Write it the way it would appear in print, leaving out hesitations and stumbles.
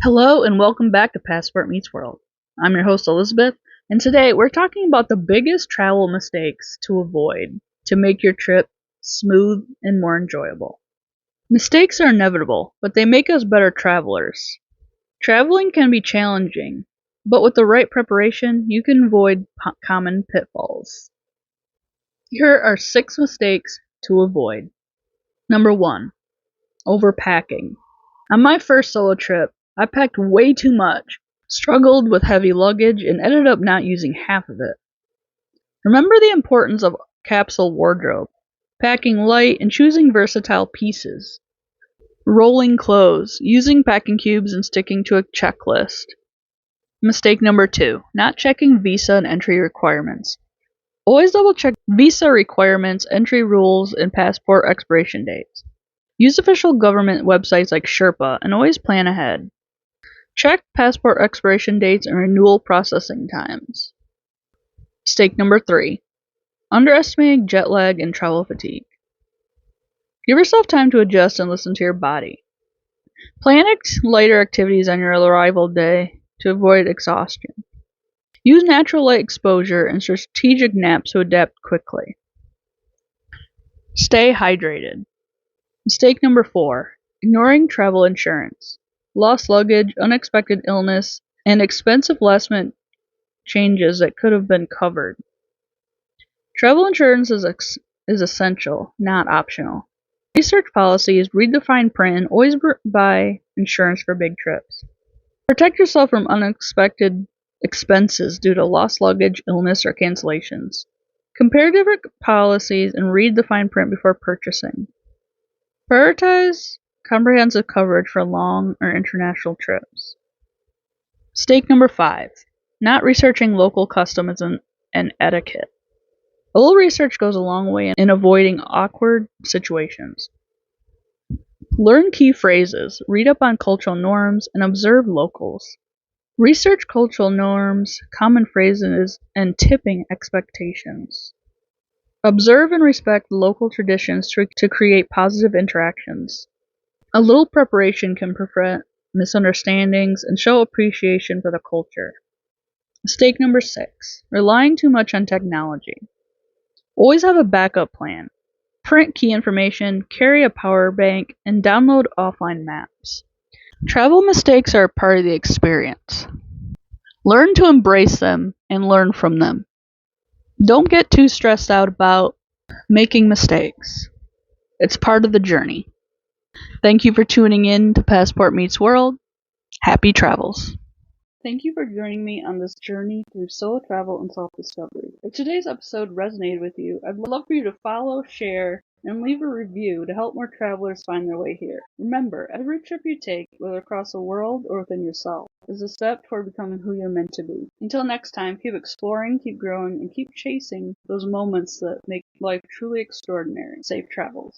Hello and welcome back to Passport Meets World. I'm your host Elizabeth, and today we're talking about the biggest travel mistakes to avoid to make your trip smooth and more enjoyable. Mistakes are inevitable, but they make us better travelers. Traveling can be challenging, but with the right preparation, you can avoid common pitfalls. Here are 6 mistakes to avoid. Number 1. Overpacking. On my first solo trip, I packed way too much, struggled with heavy luggage, and ended up not using half of it. Remember the importance of capsule wardrobe, packing light and choosing versatile pieces. Rolling clothes, using packing cubes and sticking to a checklist. Mistake number 2, not checking visa and entry requirements. Always double check visa requirements, entry rules, and passport expiration dates. Use official government websites like Sherpa and always plan ahead. Check passport expiration dates and renewal processing times. Mistake number 3. Underestimating jet lag and travel fatigue. Give yourself time to adjust and listen to your body. Plan lighter activities on your arrival day to avoid exhaustion. Use natural light exposure and strategic naps to adapt quickly. Stay hydrated. Mistake number 4. Ignoring travel insurance. Lost luggage, unexpected illness, and expensive last-minute changes that could have been covered. Travel insurance is essential, not optional. Research policies, read the fine print, and always buy insurance for big trips. Protect yourself from unexpected expenses due to lost luggage, illness, or cancellations. Compare different policies and read the fine print before purchasing. Prioritize comprehensive coverage for long or international trips. Mistake number 5. Not researching local customs and etiquette. A little research goes a long way in avoiding awkward situations. Learn key phrases, read up on cultural norms, and observe locals. Research cultural norms, common phrases, and tipping expectations. Observe and respect local traditions to create positive interactions. A little preparation can prevent misunderstandings and show appreciation for the culture. Mistake number 6. Relying too much on technology. Always have a backup plan. Print key information, carry a power bank, and download offline maps. Travel mistakes are a part of the experience. Learn to embrace them and learn from them. Don't get too stressed out about making mistakes. It's part of the journey. Thank you for tuning in to Passport Meets World. Happy travels. Thank you for joining me on this journey through solo travel and self-discovery. If today's episode resonated with you, I'd love for you to follow, share, and leave a review to help more travelers find their way here. Remember, every trip you take, whether across the world or within yourself, is a step toward becoming who you're meant to be. Until next time, keep exploring, keep growing, and keep chasing those moments that make life truly extraordinary. Safe travels.